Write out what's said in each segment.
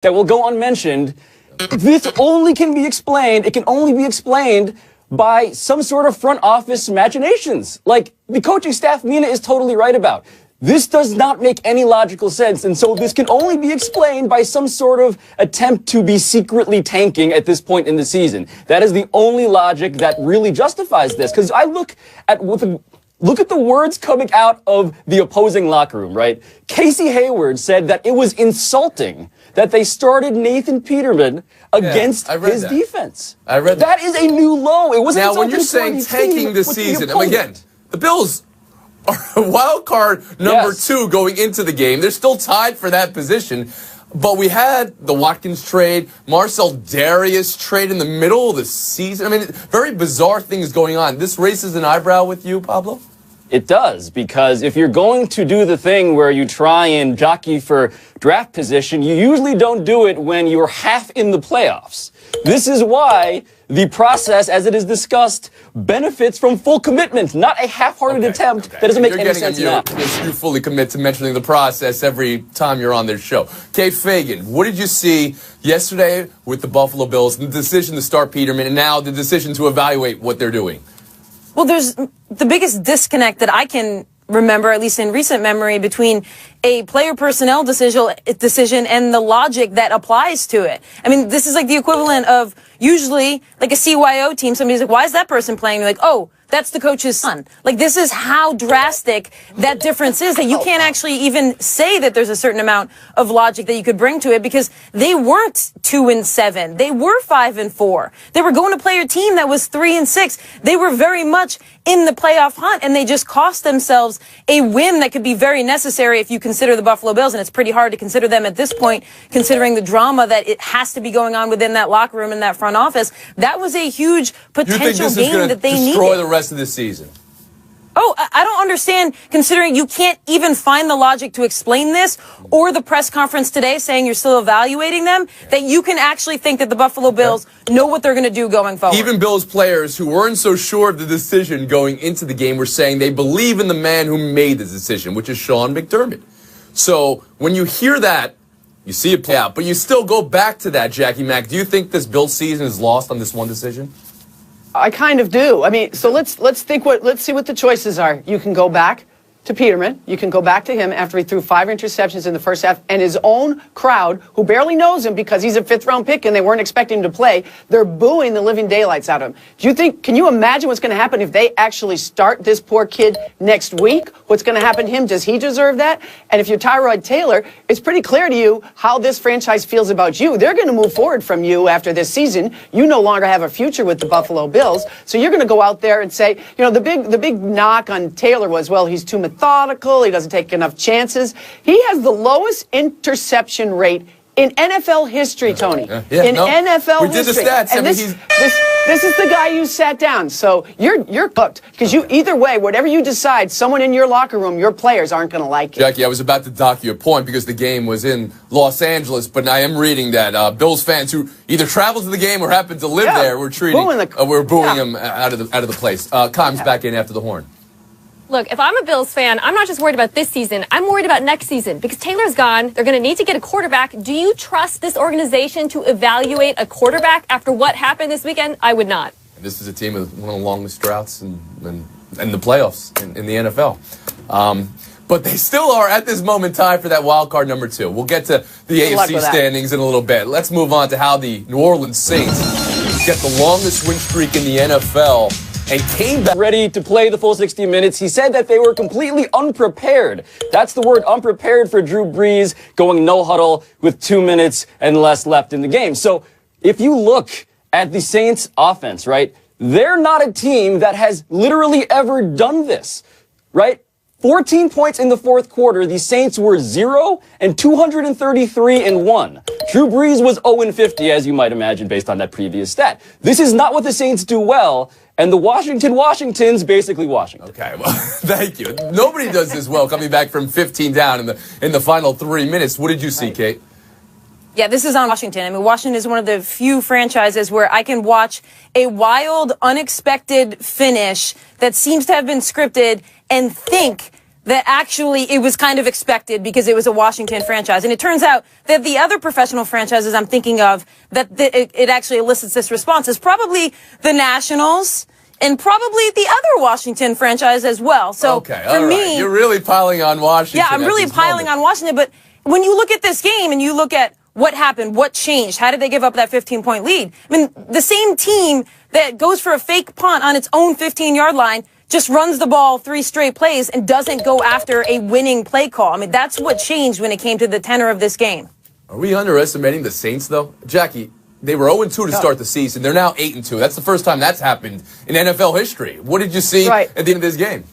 that will go unmentioned, this only can be explained, it can only be explained by some sort of front office machinations. Like the coaching staff Mina is totally right about. This does not make any logical sense, and so this can only be explained by some sort of attempt to be secretly tanking at this point in the season. That is the only logic that really justifies this, because I look at the words coming out of the opposing locker room, right? Casey Hayward said that it was insulting that they started Nathan Peterman against his defense. I read that. That is a new low. It wasn't now when you're saying tanking this season, and again, the Bills are wild card number 2 going into the game. They're still tied for that position. But we had the Watkins trade, Marcel Darius trade in the middle of the season. I mean, very bizarre things going on. This raises an eyebrow with you, Pablo? It does, because if you're going to do the thing where you try and jockey for draft position, you usually don't do it when you're half in the playoffs. This is why the process, as it is discussed, benefits from full commitment, not a half-hearted attempt that doesn't make any sense now. You fully commit to mentioning the process every time you're on their show. Kate Fagan, what did you see yesterday with the Buffalo Bills, the decision to start Peterman, and now the decision to evaluate what they're doing? Well, there's the biggest disconnect that I can remember, at least in recent memory, between a player personnel decision and the logic that applies to it. I mean, this is like the equivalent of usually like a CYO team. Somebody's like, why is that person playing? You're like, oh, that's the coach's son. Like, this is how drastic that difference is, that you can't actually even say that there's a certain amount of logic that you could bring to it, because they weren't 2-7. They were 5-4. They were going to play a team that was 3-6. They were very much in the playoff hunt, and they just cost themselves a win that could be very necessary if you consider the Buffalo Bills, and it's pretty hard to consider them at this point, considering the drama that it has to be going on within that locker room and that front office. That was a huge potential game that they needed. Destroy the rest of the season? Oh, I don't understand, considering you can't even find the logic to explain this, or the press conference today saying you're still evaluating them, that you can actually think that the Buffalo Bills know what they're going to do going forward. Even Bills players who weren't so sure of the decision going into the game were saying they believe in the man who made the decision, which is Sean McDermott. So when you hear that, you see it play out, but you still go back to that, Jackie Mack. Do you think this Bills season is lost on this one decision? I kind of do. I mean, so let's see what the choices are. You can go back to Peterman. You can go back to him after he threw 5 interceptions in the first half, and his own crowd, who barely knows him because he's a 5th-round pick and they weren't expecting him to play, they're booing the living daylights out of him. Can you imagine what's going to happen if they actually start this poor kid next week? What's going to happen to him? Does he deserve that? And if you're Tyrod Taylor, it's pretty clear to you how this franchise feels about you. They're going to move forward from you after this season. You no longer have a future with the Buffalo Bills, so you're going to go out there and say, you know, the big knock on Taylor was, well, he's too methodical, he doesn't take enough chances. He has the lowest interception rate in NFL history, Tony. NFL history. We did the stats. And this is the guy you sat down. So you're cooked, because you, either way, whatever you decide, someone in your locker room, your players aren't going to like it. Jackie, I was about to dock you a point because the game was in Los Angeles, but I am reading that Bills fans who either traveled to the game or happened to live there were booing him out of the place. Comes back in after the horn. Look, if I'm a Bills fan, I'm not just worried about this season. I'm worried about next season, because Taylor's gone. They're going to need to get a quarterback. Do you trust this organization to evaluate a quarterback after what happened this weekend? I would not. This is a team with one of the longest droughts in the playoffs in the NFL. But they still are, at this moment, tied for that wild card number 2. We'll get to the AFC standings in a little bit. Let's move on to how the New Orleans Saints get the longest win streak in the NFL and came back ready to play the full 60 minutes. He said that they were completely unprepared. That's the word, unprepared, for Drew Brees going no huddle with 2 minutes and less left in the game. So if you look at the Saints offense, right, they're not a team that has literally ever done this, right? 14 points in the fourth quarter. The Saints were 0 and 233-1. Drew Brees was 0-50, as you might imagine, based on that previous stat. This is not what the Saints do well. And the Washington's basically Washington. Okay, well, thank you. Nobody does this well, coming back from 15 down in the final 3 minutes. What did you see, Kate? Yeah, this is on Washington. I mean, Washington is one of the few franchises where I can watch a wild, unexpected finish that seems to have been scripted and think that actually it was kind of expected because it was a Washington franchise. And it turns out that the other professional franchises I'm thinking of that it actually elicits this response is probably the Nationals and probably the other Washington franchise as well. So for me, you're really piling on Washington. Yeah, I'm really piling on Washington. But when you look at this game and you look at what happened, what changed, how did they give up that 15-point lead? I mean, the same team that goes for a fake punt on its own 15-yard line just runs the ball 3 straight plays and doesn't go after a winning play call. I mean, that's what changed when it came to the tenor of this game. Are we underestimating the Saints, though? Jackie, they were 0-2 to start the season. They're now 8-2. That's the first time that's happened in NFL history. What did you see at the end of this game?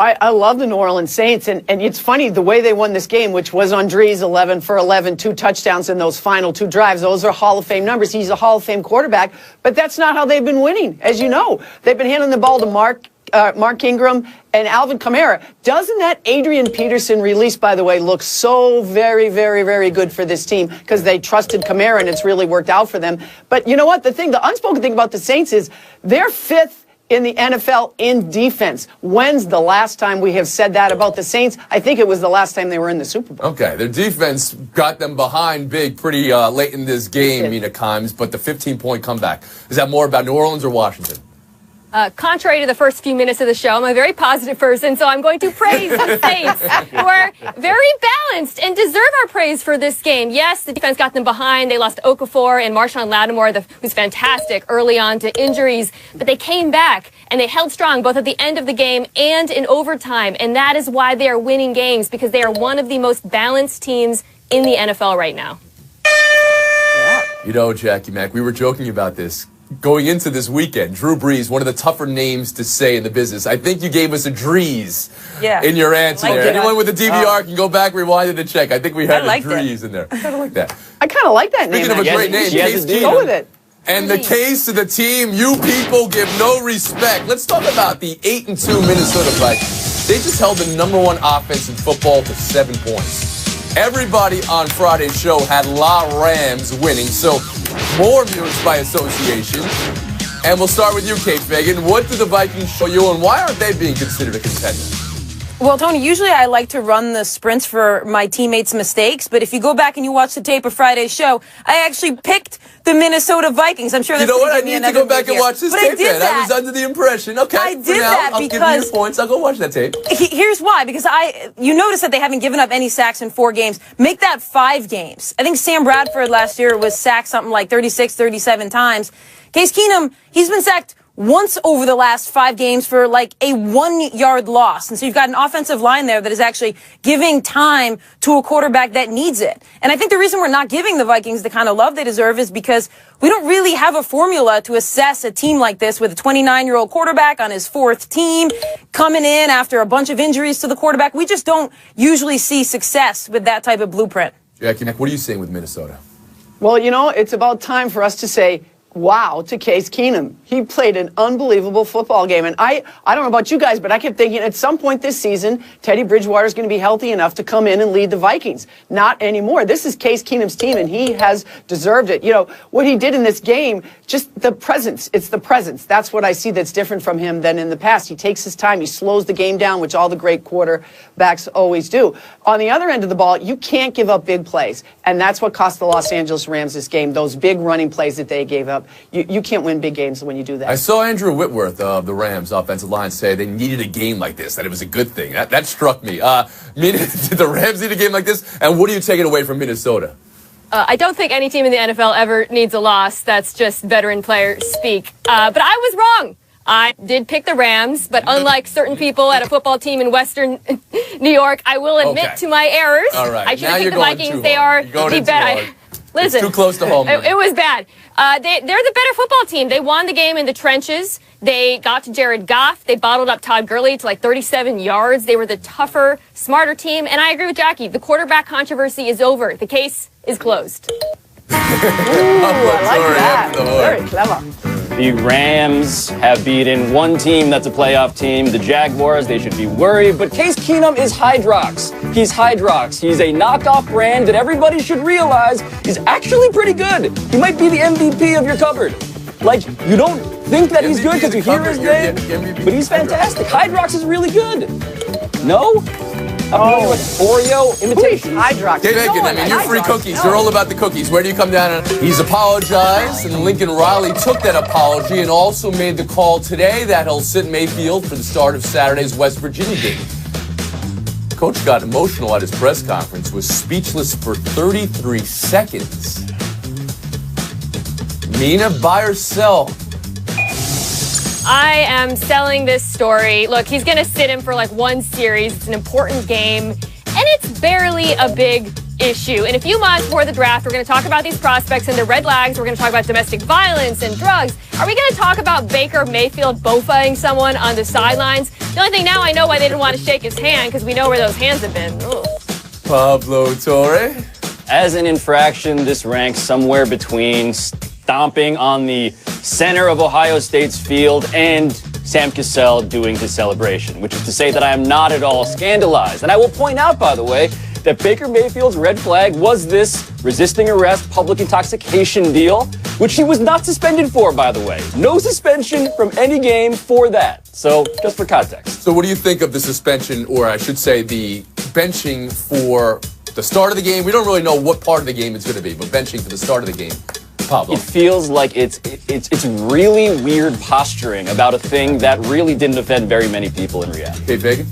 I love the New Orleans Saints, and it's funny, the way they won this game, which was Andre's 11 for 11, 2 touchdowns in those final 2 drives. Those are Hall of Fame numbers. He's a Hall of Fame quarterback, but that's not how they've been winning, as you know. They've been handing the ball to Mark Ingram and Alvin Kamara. Doesn't that Adrian Peterson release, by the way, look so very, very, very good for this team because they trusted Kamara and it's really worked out for them. But you know what? The unspoken thing about the Saints is they're 5th in the NFL in defense. When's the last time we have said that about the Saints? I think it was the last time they were in the Super Bowl. Okay, their defense got them behind big pretty late in this game, Mina Kimes, but the 15-point comeback. Is that more about New Orleans or Washington? Contrary to the first few minutes of the show, I'm a very positive person, so I'm going to praise the Saints, who are very balanced and deserve our praise for this game. Yes, the defense got them behind. They lost Okafor and Marshawn Lattimore, who's fantastic early on, to injuries, but they came back and they held strong both at the end of the game and in overtime, and that is why they are winning games, because they are one of the most balanced teams in the NFL right now. You know, Jackie Mack, we were joking about this. Going into this weekend, Drew Brees, one of the tougher names to say in the business. I think you gave us a Drees in your answer there. Anyone with a DVR can go back, rewind it, and check. I think we had a Drees in there. I kind of like that. I kind of like that name. Speaking of a great name, Case Keenum. Go with it. And the case to the team, you people give no respect. Let's talk about the 8-2 Minnesota Vikings. They just held the #1 offense in football to 7 points. Everybody on Friday's show had La Rams winning, so more news by association. And we'll start with you, Kate Fagan. What did the Vikings show you, and why aren't they being considered a contender? Well, Tony, usually I like to run the sprints for my teammates' mistakes, but if you go back and you watch the tape of Friday's show, I actually picked the Minnesota Vikings. I'm sure that's you know what? I need to go back and watch this tape. I was under the impression. Okay, I did that I'll because give you your points. I'll go watch that tape. Here's why: because you notice that they haven't given up any sacks in 4 games. Make that 5 games. I think Sam Bradford last year was sacked something like 36, 37 times. Case Keenum, he's been sacked once over the last 5 games for like a 1-yard loss. And so you've got an offensive line there that is actually giving time to a quarterback that needs it. And I think the reason we're not giving the Vikings the kind of love they deserve is because we don't really have a formula to assess a team like this with a 29-year-old quarterback on his 4th team coming in after a bunch of injuries to the quarterback. We just don't usually see success with that type of blueprint. Jackie, what are you saying with Minnesota? Well, you know, it's about time for us to say wow to Case Keenum. He played an unbelievable football game. And I don't know about you guys, but I kept thinking at some point this season, Teddy Bridgewater is going to be healthy enough to come in and lead the Vikings. Not anymore. This is Case Keenum's team, and he has deserved it. You know, what he did in this game, just the presence. It's the presence. That's what I see that's different from him than in the past. He takes his time. He slows the game down, which all the great quarterbacks always do. On the other end of the ball, you can't give up big plays. And that's what cost the Los Angeles Rams this game, those big running plays that they gave up. You can't win big games when you do that. I saw Andrew Whitworth of the Rams offensive line say they needed a game like this, that it was a good thing. That struck me. Did the Rams need a game like this? And what are you taking away from Minnesota? I don't think any team in the NFL ever needs a loss. That's just veteran player speak. But I was wrong. I did pick the Rams, but unlike certain people at a football team in Western New York, I will admit to my errors. All right. I should have picked the Vikings. They are the better. Listen, it's too close to home. It was bad. They're the better football team. They won the game in the trenches. They got to Jared Goff. They bottled up Todd Gurley to like 37 yards. They were the tougher, smarter team. And I agree with Jackie. The quarterback controversy is over. The case is closed. Ooh, I like that. Very clever. The Rams have beaten one team that's a playoff team, the Jaguars. They should be worried. But Case Keenum is Hydrox. He's Hydrox. He's a knockoff brand that everybody should realize is actually pretty good. He might be the MVP of your cupboard. Like, you don't think that he's good because you hear his name, but he's fantastic. Hydrox is really good. No? Oreo imitation. Hydrox. Dave Aiken, I mean, you're free cookies. You're all about the cookies. Where do you come down on? He's apologized, and Lincoln Riley took that apology and also made the call today that he'll sit Mayfield for the start of Saturday's West Virginia game. Coach got emotional at his press conference, was speechless for 33 seconds. Mina, buy or sell? I am selling this story. Look, he's going to sit him for like one series. It's an important game, and it's barely a big issue. In a few months before the draft, we're going to talk about these prospects and their red flags. We're going to talk about domestic violence and drugs. Are we going to talk about Baker Mayfield bofaing someone on the sidelines? The only thing now I know why they didn't want to shake his hand, because we know where those hands have been. Ugh. Pablo Torre? As an infraction, this ranks somewhere between stomping on the center of Ohio State's field and Sam Cassell doing his celebration, which is to say that I am not at all scandalized. And I will point out, by the way, that Baker Mayfield's red flag was this resisting arrest, public intoxication deal, which he was not suspended for, by the way. No suspension from any game for that. So, just for context. So what do you think of the suspension, or I should say the benching for the start of the game? We don't really know what part of the game it's going to be, but benching for the start of the game. Pablo. It feels like it's really weird posturing about a thing that really didn't offend very many people in reality. Dave Aiken?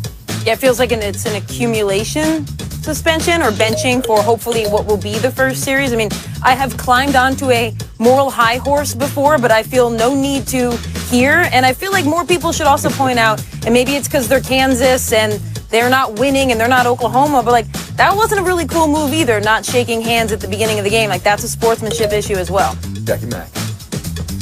Yeah, it feels like it's an accumulation suspension or benching for hopefully what will be the first series. I mean, I have climbed onto a moral high horse before, but I feel no need to here. And I feel like more people should also point out, and maybe it's because they're Kansas and they're not winning and they're not Oklahoma, but like that wasn't a really cool move either, not shaking hands at the beginning of the game. Like that's a sportsmanship issue as well. Jackie Mack.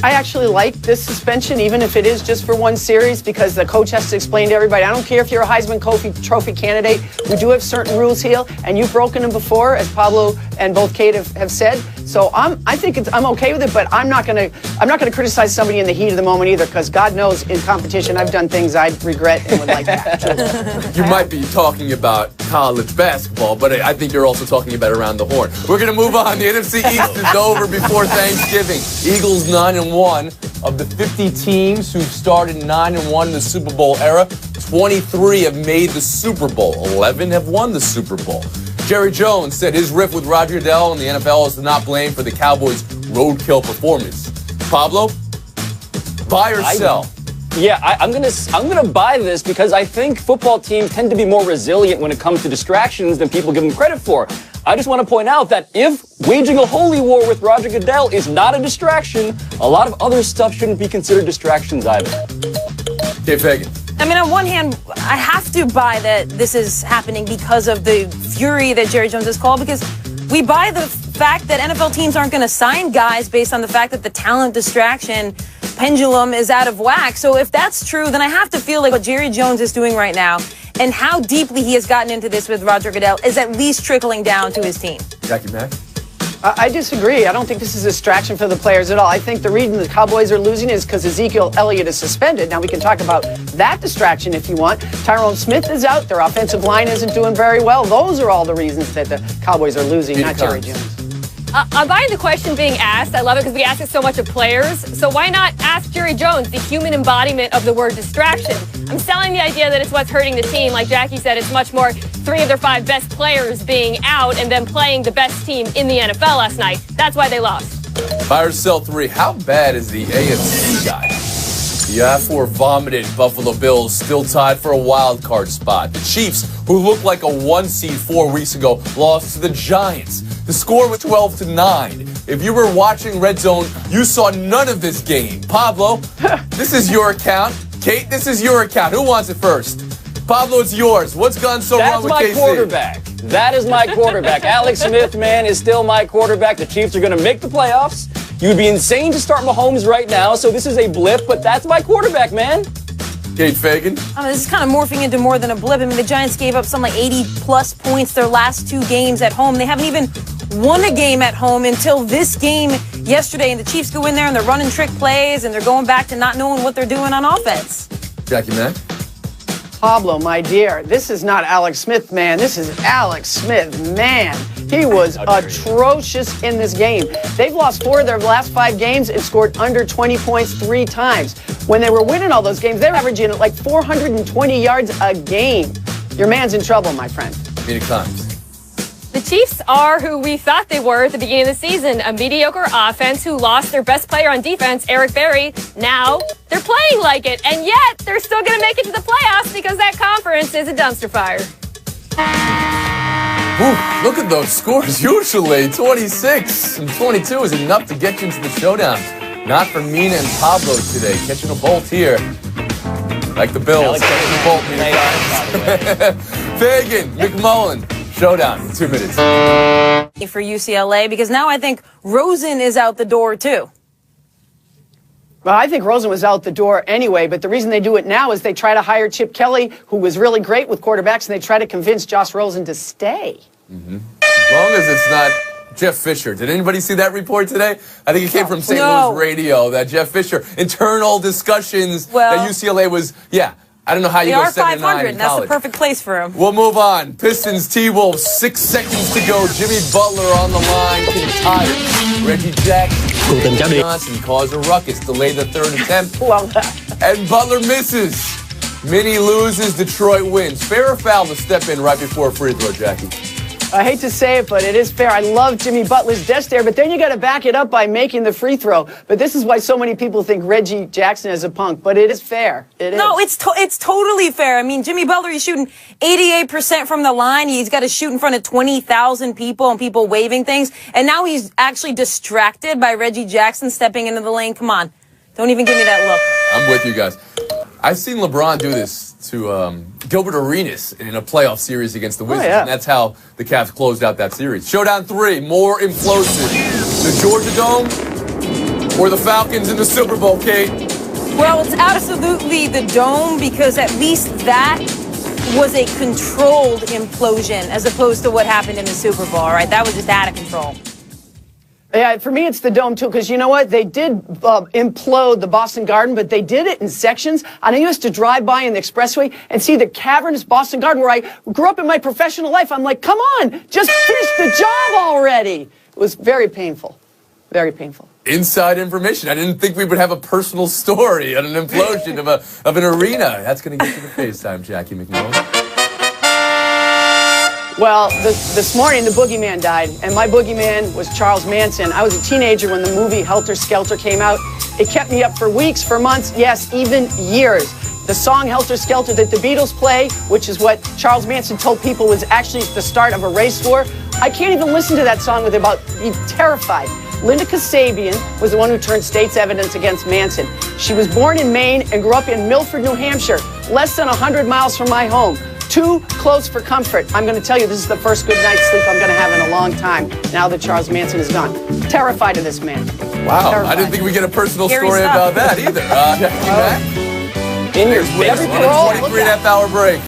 I actually like this suspension, even if it is just for one series, because the coach has to explain to everybody, I don't care if you're a Heisman Trophy candidate, we do have certain rules here, and you've broken them before, as Pablo and both Kate have said. So I think I'm okay with it, but I'm not gonna criticize somebody in the heat of the moment either, because God knows in competition I've done things I regret and would like to. You might be talking about college basketball, but I think you're also talking about around the horn. We're gonna move on. The NFC East is over before Thanksgiving. Eagles 9-1. Of the 50 teams who've started 9-1 in the Super Bowl era, 23 have made the Super Bowl. 11 have won the Super Bowl. Jerry Jones said his riff with Roger Goodell and the NFL is to not blame for the Cowboys' roadkill performance. Pablo, buy or sell? Yeah, I'm gonna buy this because I think football teams tend to be more resilient when it comes to distractions than people give them credit for. I just want to point out that if waging a holy war with Roger Goodell is not a distraction, a lot of other stuff shouldn't be considered distractions either. Dave Aiken. I mean, on one hand, I have to buy that this is happening because of the fury that Jerry Jones has called, because we buy the fact that NFL teams aren't going to sign guys based on the fact that the talent distraction pendulum is out of whack. So if that's true, then I have to feel like what Jerry Jones is doing right now and how deeply he has gotten into this with Roger Goodell is at least trickling down to his team. Jackie Mack. I disagree. I don't think this is a distraction for the players at all. I think the reason the Cowboys are losing is because Ezekiel Elliott is suspended. Now, we can talk about that distraction if you want. Tyrone Smith is out. Their offensive line isn't doing very well. Those are all the reasons that the Cowboys are losing, not Jerry Jones. I'm buying the question being asked. I love it because we ask it so much of players. So why not ask Jerry Jones, the human embodiment of the word distraction? I'm selling the idea that it's what's hurting the team. Like Jackie said, it's much more 3 of their 5 best players being out and then playing the best team in the NFL last night. That's why they lost. Buy or sell 3. How bad is the AFC guy? The I-4 vomited Buffalo Bills still tied for a wild card spot. The Chiefs, who looked like a 1 seed 4 weeks ago, lost to the Giants. The score was 12-9. If you were watching Red Zone, you saw none of this game. Pablo, this is your account. Kate, this is your account. Who wants it first? Pablo, it's yours. What's gone so wrong with KC? That's my quarterback. That is my quarterback. Alex Smith, man, is still my quarterback. The Chiefs are going to make the playoffs. You would be insane to start Mahomes right now, so this is a blip, but that's my quarterback, man. Kate Fagan. This is kind of morphing into more than a blip. I mean, the Giants gave up some like 80-plus points their last 2 games at home. They haven't even won a game at home until this game yesterday, and the Chiefs go in there and they're running trick plays and they're going back to not knowing what they're doing on offense. Jackie Mack. Pablo, my dear, this is not Alex Smith, man. This is Alex Smith, man. He was atrocious in this game. They've lost 4 of their last 5 games and scored under 20 points 3 times. When they were winning all those games, they were averaging like 420 yards a game. your man's in trouble, my friend. Many times. The Chiefs are who we thought they were at the beginning of the season, a mediocre offense who lost their best player on defense, Eric Berry. Now they're playing like it, and yet they're still going to make it to the playoffs because that conference is a dumpster fire. Ooh, look at those scores. Usually 26 and 22 is enough to get you into the showdown. Not for Mina and Pablo today. Catching a bolt here. Like the Bills. Catching a bolt. Fagan, McMullen. Showdown in 2 minutes. For UCLA, because now I think Rosen is out the door too. Well, I think Rosen was out the door anyway, but the reason they do it now is they try to hire Chip Kelly, who was really great with quarterbacks, and they try to convince Josh Rosen to stay. Mm-hmm. As long as it's not Jeff Fisher. Did anybody see that report today? I think it came from St. Louis radio that Jeff Fisher, internal discussions that UCLA was, I don't know how you go 7-9 in college. That's the perfect place for him. We'll move on. Pistons, T-Wolves, 6 seconds to go. Jimmy Butler on the line, getting tired. Reggie Jackson, Johnson cause a ruckus, delay the third attempt. And Butler misses. Minnie loses, Detroit wins. Fair or foul to step in right before a free throw, Jackie? I hate to say it, but it is fair. I love Jimmy Butler's desk there, but then you got to back it up by making the free throw. But this is why so many people think Reggie Jackson is a punk. But it is fair. It is. No, it's totally fair. I mean, Jimmy Butler, he's shooting 88% from the line. He's got to shoot in front of 20,000 people and people waving things. And now he's actually distracted by Reggie Jackson stepping into the lane. Come on. Don't even give me that look. I'm with you guys. I've seen LeBron do this to Gilbert Arenas in a playoff series against the Wizards, and that's how the Cavs closed out that series. Showdown 3, more implosive. The Georgia Dome or the Falcons in the Super Bowl, Kate? Well, it's absolutely the Dome because at least that was a controlled implosion as opposed to what happened in the Super Bowl, right? That was just out of control. Yeah, for me, it's the Dome, too, because you know what? They did implode the Boston Garden, but they did it in sections. I used to drive by in the expressway and see the cavernous Boston Garden where I grew up in my professional life. I'm like, come on, just finish the job already. It was very painful, very painful. Inside information. I didn't think we would have a personal story on an implosion of an arena. That's going to get you the FaceTime, Jackie McMullen. Well, this morning, the boogeyman died, and my boogeyman was Charles Manson. I was a teenager when the movie Helter Skelter came out. It kept me up for weeks, for months, yes, even years. The song Helter Skelter that the Beatles play, which is what Charles Manson told people was actually the start of a race war, I can't even listen to that song without being terrified. Linda Kasabian was the one who turned state's evidence against Manson. She was born in Maine and grew up in Milford, New Hampshire, less than 100 miles from my home. Too close for comfort. I'm going to tell you, this is the first good night's sleep I'm going to have in a long time, now that Charles Manson is gone. Terrified of this man. Wow, Terrified. I didn't think we'd get a personal Scary story stuff. about that either. Jackie Mack? In your On a 23.5 hour break.